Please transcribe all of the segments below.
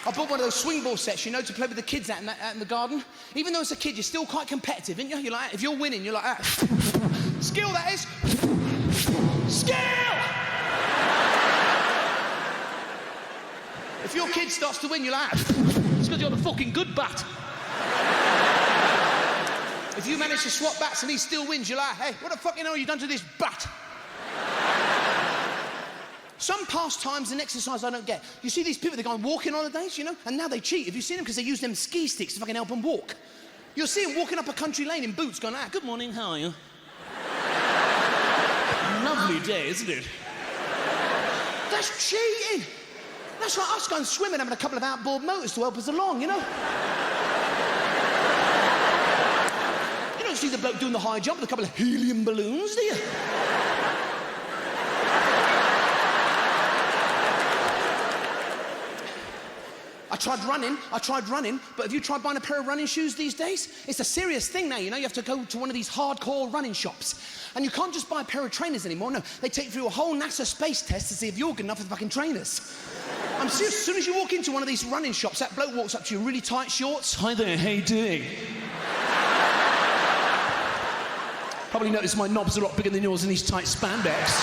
I bought one of those swing ball sets, you know, to play with the kids out in the garden. Even though as a kid, you're still quite competitive, aren't you? You're like, if you're winning, you're like, skill, that is. Skill! If your kid starts to win, you're like, it's because you're the fucking good bat. If you manage to swap bats and he still wins, you're like, hey, what the fucking hell have you done to this bat? Some pastimes and exercise I don't get. You see these people, they go on walking holidays, you know, and now they cheat. Have you seen them? Because they use them ski sticks to fucking help them walk. You'll see them walking up a country lane in boots going, good morning, how are you? Lovely day, isn't it? That's cheating. That's like us going swimming, having a couple of outboard motors to help us along, you know? You don't see the bloke doing the high jump with a couple of helium balloons, do you? I tried running, but have you tried buying a pair of running shoes these days? It's a serious thing now, you know? You have to go to one of these hardcore running shops. And you can't just buy a pair of trainers anymore, no. They take you through a whole NASA space test to see if you're good enough for the fucking trainers. I'm serious, as soon as you walk into one of these running shops, that bloke walks up to you in really tight shorts. Hi there, how you doing? Probably noticed my knobs are a lot bigger than yours in these tight spandex.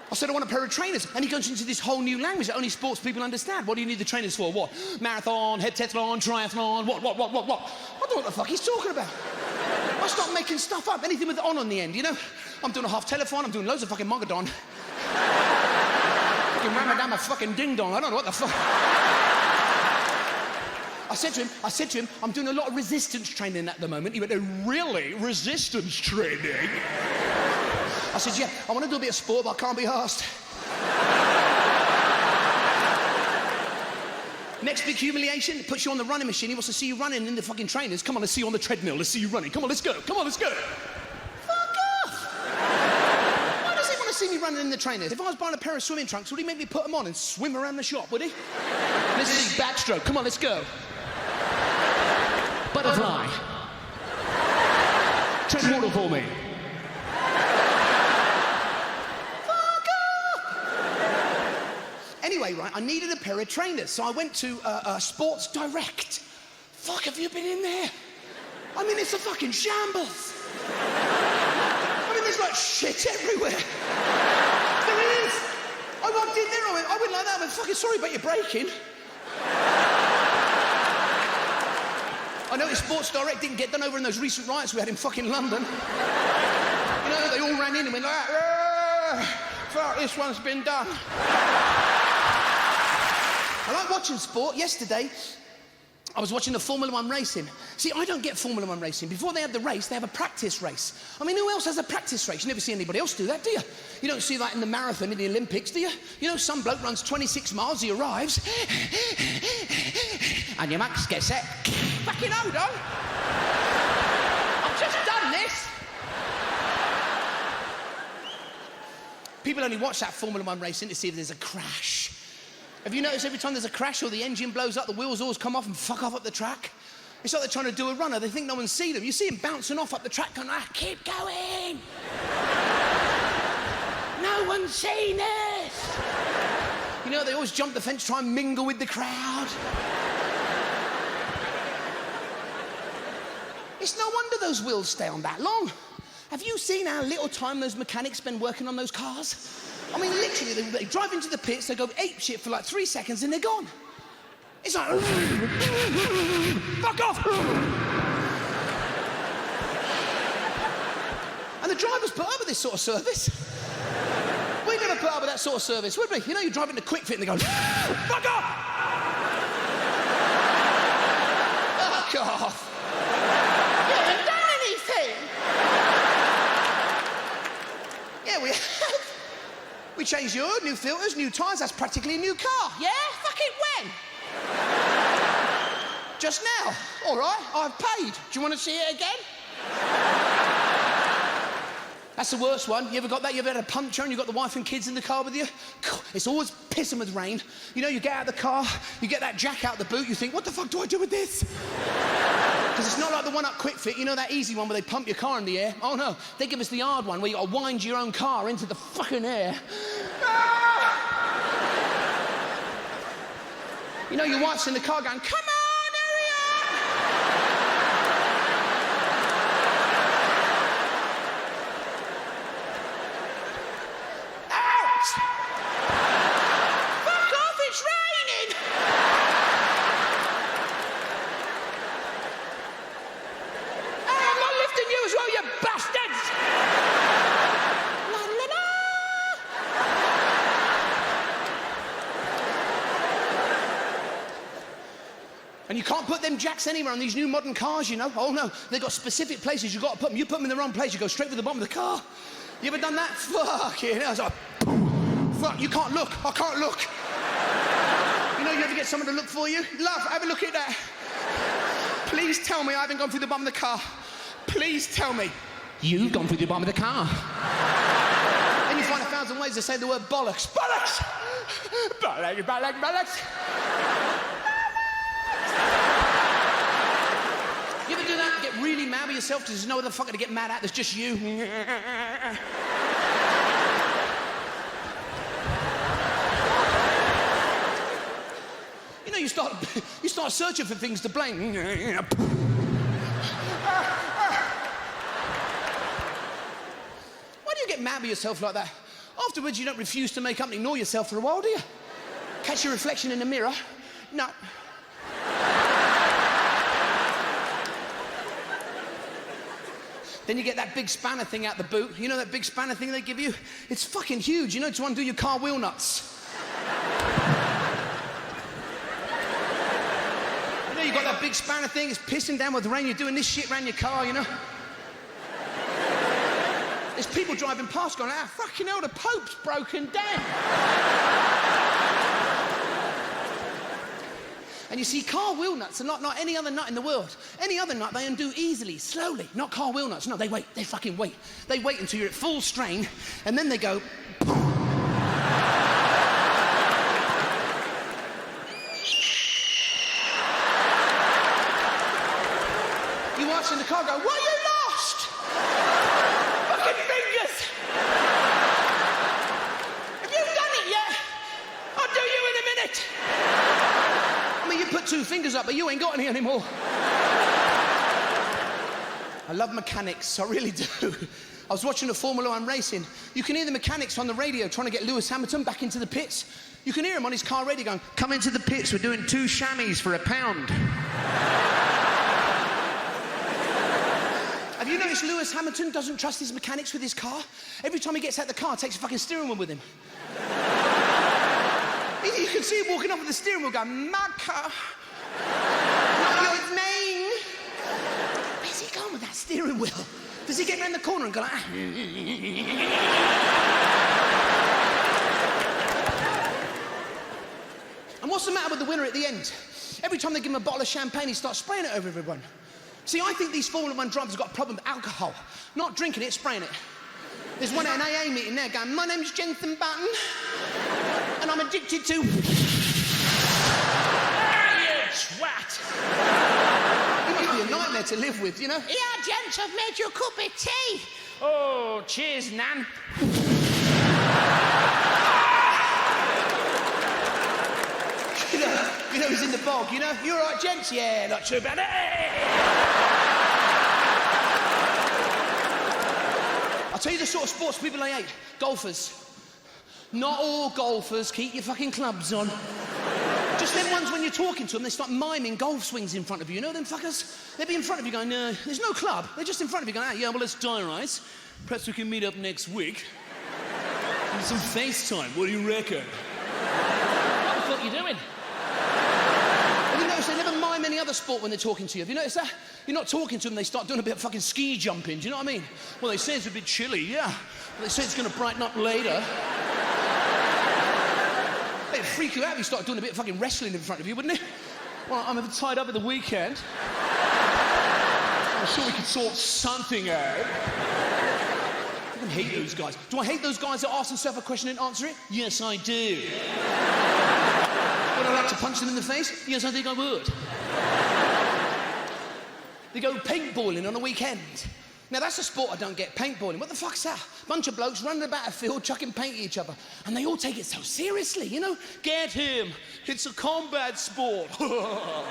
I said, I want a pair of trainers. And he goes into this whole new language that only sports people understand. What do you need the trainers for? What? Marathon, heptathlon, triathlon, what? I don't know what the fuck he's talking about. I start making stuff up, anything with on the end, you know? I'm doing a half telethon, I'm doing loads of fucking mogadon. Fucking Ramadan, a fucking ding-dong, I don't know what the fuck. I said to him, I'm doing a lot of resistance training at the moment. He went, really? Resistance training? I said, yeah, I want to do a bit of sport, but I can't be arsed. Next big humiliation, it puts you on the running machine. He wants to see you running in the fucking trainers. Come on, let's see you on the treadmill. Let's see you running. Come on, let's go. Come on, let's go. Fuck off. Why does he want to see me running in the trainers? If I was buying a pair of swimming trunks, would he make me put them on and swim around the shop, would he? Let's see, backstroke. Come on, let's go. Butterfly. Tread water for me. Anyway, right, I needed a pair of trainers, so I went to Sports Direct. Fuck, have you been in there? I mean, it's a fucking shambles. I mean, there's like shit everywhere. There is. I walked in there, I went like that, I went, fucking sorry about your breaking. I noticed Sports Direct didn't get done over in those recent riots we had in fucking London. You know, they all ran in and went like, fuck, this one's been done. I like watching sport. Yesterday, I was watching the Formula 1 racing. See, I don't get Formula 1 racing. Before they have the race, they have a practice race. I mean, who else has a practice race? You never see anybody else do that, do you? You don't see that in the marathon in the Olympics, do you? You know, some bloke runs 26 miles, he arrives, and your max gets set. Fucking hold on. I've just done this. People only watch that Formula 1 racing to see if there's a crash. Have you noticed every time there's a crash or the engine blows up, the wheels always come off and fuck off up the track? It's like they're trying to do a runner. They think no one's seen them. You see them bouncing off up the track going, keep going. No one's seen this. You know, they always jump the fence, try and mingle with the crowd. It's no wonder those wheels stay on that long. Have you seen how little time those mechanics spend working on those cars? I mean, literally, they drive into the pits, they go apeshit for like 3 seconds and they're gone. It's like, fuck off! And the drivers put up with this sort of service. We're going to put up with that sort of service, would we? You know, you drive into Quick Fit and they go, fuck off! Fuck off! You haven't done anything! Yeah, we have. We changed your new filters, new tyres, that's practically a new car. Yeah? Fucking when? Just now. All right, I've paid. Do you want to see it again? That's the worst one. You ever got that? You ever had a puncture and you've got the wife and kids in the car with you? It's always pissing with rain. You know, you get out of the car, you get that jack out the boot, you think, what the fuck do I do with this? Because it's not like the one up Quick Fit, you know that easy one where they pump your car in the air? Oh no, they give us the hard one where you gotta wind your own car into the fucking air. You know, your wife's in the car going, come on, hurry up! Out! Fuck off, it's raining! Hey, I'm not lifting you as well, you bastards! La la la! And you can't put them jacks anywhere on these new modern cars, you know. Oh no, they've got specific places you've got to put them. You put them in the wrong place, you go straight for the bottom of the car. You ever done that? Fuck it. I was like, fuck, you can't look. I can't look. You know, you ever get someone to look for you? Love, have a look at that. Please tell me I haven't gone through the bottom of the car. Please tell me. You've gone through the bottom of the car. Then you find 1,000 ways to say the word bollocks. Bollocks! Bollocks, bollocks, bollocks. You ever do that? Get really mad with yourself because there's no other fucker to get mad at, there's just you. You know, you start searching for things to blame. Why do you get mad with yourself like that? Afterwards, you don't refuse to make up and ignore yourself for a while, do you? Catch your reflection in the mirror? No. Then you get that big spanner thing out the boot. You know that big spanner thing they give you? It's fucking huge, you know, to undo your car wheel nuts. You know, you got that big spanner thing, it's pissing down with rain, you're doing this shit around your car, you know? There's people driving past going, ah, fucking hell, the Pope's broken down. And you see, car wheel nuts are not any other nut in the world. Any other nut they undo easily, slowly. Not car wheel nuts. No, they wait. They fucking wait. They wait until you're at full strain, and then they go... You watch in the car go, what, you lost? Fucking fingers! Have you done it yet? I'll do you in a minute. I mean, you put 2 fingers up, but you ain't got any anymore. I love mechanics, I really do. I was watching the Formula 1 racing. You can hear the mechanics on the radio trying to get Lewis Hamilton back into the pits. You can hear him on his car radio going, come into the pits, we're doing 2 chamois for £1. Have you noticed Lewis Hamilton doesn't trust his mechanics with his car? Every time he gets out the car, takes a fucking steering wheel with him. You can see him walking off with the steering wheel going, my car, not yours, mine. Where's he going with that steering wheel? Does he get round the corner and go like, ah? And what's the matter with the winner at the end? Every time they give him a bottle of champagne, he starts spraying it over everyone. See, I think these Formula 1 drivers have got a problem with alcohol. Not drinking it, spraying it. There's one at an AA meeting there going, my name's Jensen Button, and I'm addicted to... Ah, you twat! He must be a nightmare to live with, you know? Yeah, gents, I've made you a cup of tea. Oh, cheers, Nan. You know, he's in the bog, you know? You all right, gents? Yeah, not too bad. Hey! I'll tell you the sort of sports people I hate. Golfers. Not all golfers. Keep your fucking clubs on. Just them ones when you're talking to them, they start miming golf swings in front of you. You know them fuckers? They'll be in front of you going, no, there's no club. They're just in front of you going, ah, yeah, well, let's diarise. Perhaps we can meet up next week. And some FaceTime. What do you reckon? What the fuck are you doing? Have you noticed they never mime any other sport when they're talking to you? Have you noticed that? You're not talking to them, they start doing a bit of fucking ski jumping, do you know what I mean? Well, they say it's a bit chilly, yeah. Well, they say it's going to brighten up later. It'd freak you out if you start doing a bit of fucking wrestling in front of you, wouldn't it? Well, I'm a bit tied up at the weekend. I'm sure we could sort something out. I fucking hate those guys. Do I hate those guys that ask themselves a question and answer it? Yes, I do. Would I like to punch them in the face? Yes, I think I would. They go paintballing on a weekend. Now, that's a sport I don't get, paintballing. What the fuck's that? Bunch of blokes running about a field, chucking paint at each other. And they all take it so seriously, you know? Get him. It's a combat sport. Yeah,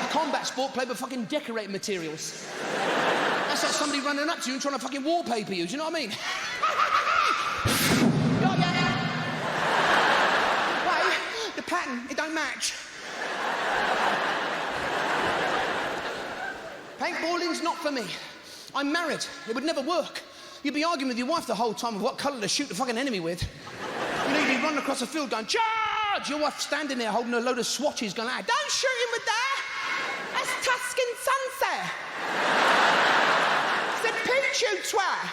a combat sport played with fucking decorating materials. That's like somebody running up to you and trying to fucking wallpaper you, do you know what I mean? Got ya! Wait, the pattern, it don't match. Paintballing's not for me. I'm married. It would never work. You'd be arguing with your wife the whole time of what colour to shoot the fucking enemy with. You know, you'd be running across the field going, charge! Your wife standing there holding a load of swatches going, ah, don't shoot him with that! That's Tuscan sunset! It's a peach, you twat!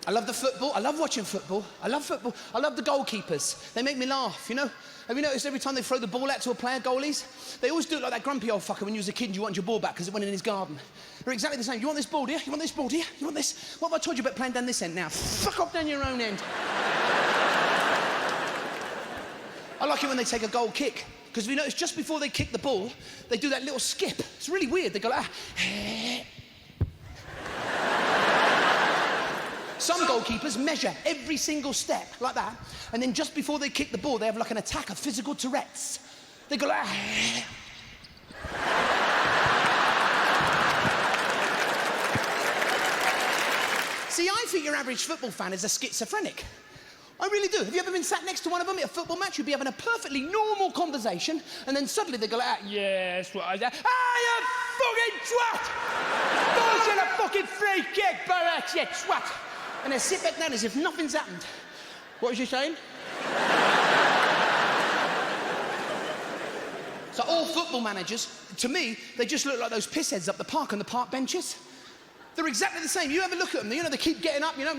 I love the football. I love watching football. I love football. I love the goalkeepers. They make me laugh, you know? Have you noticed every time they throw the ball out to a player, goalies? They always do it like that grumpy old fucker when you was a kid and you wanted your ball back because it went in his garden. They're exactly the same. You want this ball, dear? You want this ball, dear? You want this? What have I told you about playing down this end? Now, fuck off down your own end. I like it when they take a goal kick. Because if you notice, just before they kick the ball, they do that little skip. It's really weird. They go like, ah. Some goalkeepers measure every single step like that, and then just before they kick the ball, they have like an attack of physical Tourette's. They go like... See, I think your average football fan is a schizophrenic. I really do. Have you ever been sat next to one of them at a football match? You'd be having a perfectly normal conversation, and then suddenly they go like, yes, what is that? Ah, you fucking twat! Balls in a fucking free kick, Barrett, you twat! And they sit back down as if nothing's happened. What was you saying? So all football managers, to me, they just look like those pissheads up the park on the park benches. They're exactly the same. You have a look at them, you know, they keep getting up, you know.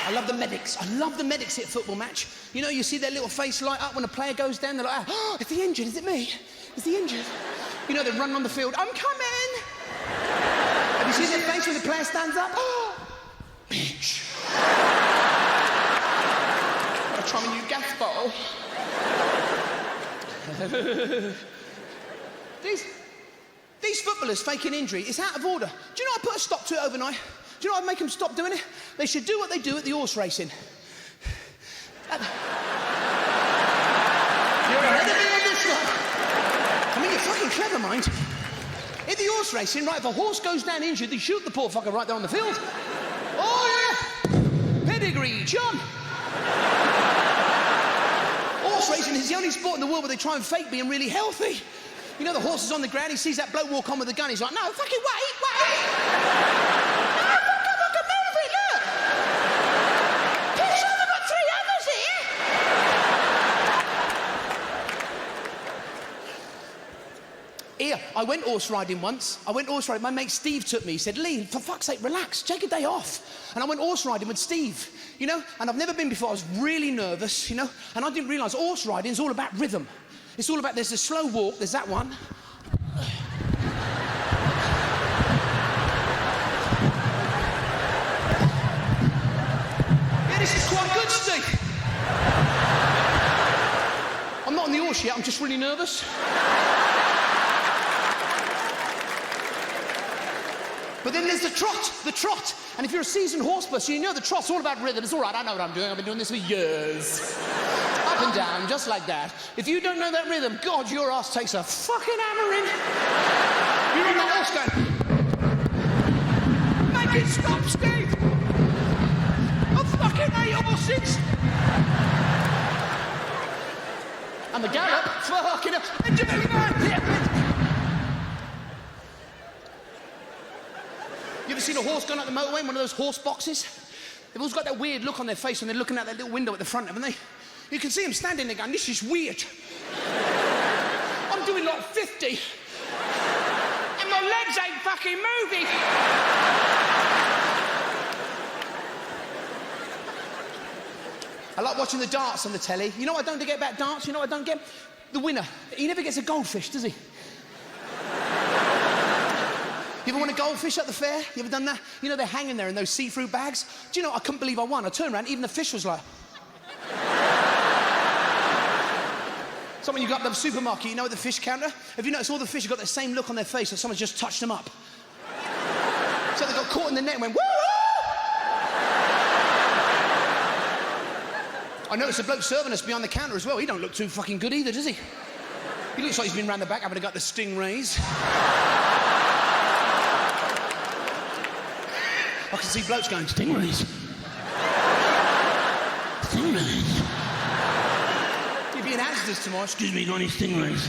I love the medics. I love the medics at a football match. You know, you see their little face light up when a player goes down. They're like, oh, is he injured? Is it me? Is he injured? You know, they run on the field. I'm coming. Have you seen their face when the player stands up? Oh, bitch. Gotta try my new gas bottle. These footballers faking injury, it's out of order. Do you know I put a stop to it overnight? Do you know I'd make them stop doing it? They should do what they do at the horse racing. You're ahead of me on this one. I mean, you're fucking clever, mind. In the horse racing, right, if a horse goes down injured, they shoot the poor fucker right there on the field. Oh, yeah! Pedigree, John! Horse racing is the only sport in the world where they try and fake being really healthy. You know, the horse is on the ground, he sees that bloke walk on with the gun, he's like, no, fucking wait! Here, I went horse riding once. My mate Steve took me. He said, Lee, for fuck's sake, relax, take a day off. And I went horse riding with Steve, you know, and I've never been before. I was really nervous, you know, and I didn't realise horse riding is all about rhythm. It's all about, there's a slow walk, there's that one. Yeah, this is quite good, Steve. I'm not on the horse yet, I'm just really nervous. But then there's the trot. And if you're a seasoned horse person, you know the trot's all about rhythm. It's all right, I know what I'm doing. I've been doing this for years. Up and down, just like that. If you don't know that rhythm, God, your ass takes a fucking hammering. You're on that horse going, make it stop, Steve. I fucking hate horses. And the gallop, fucking hell. You ever seen a horse going up the motorway in one of those horse boxes? They've always got that weird look on their face when they're looking out that little window at the front, haven't they? You can see them standing there going, this is weird. I'm doing like 50. And my legs ain't fucking moving. I like watching the darts on the telly. You know what I don't get about darts? You know what I don't get? The winner. He never gets a goldfish, does he? You ever won a goldfish at the fair? You ever done that? You know, they're hanging there in those see-through bags. Do you know, I couldn't believe I won. I turned around, even the fish was like... Someone, you go up to the supermarket, you know, at the fish counter? Have you noticed all the fish have got the same look on their face, like someone's just touched them up? So they got caught in the net and went, woo! I noticed the bloke serving us behind the counter as well. He don't look too fucking good either, does he? He looks like he's been round the back having a go at the stingrays. I can see blokes going, stingrays. Stingrays. You'll be in Asda's tomorrow. Excuse me, got any stingrays?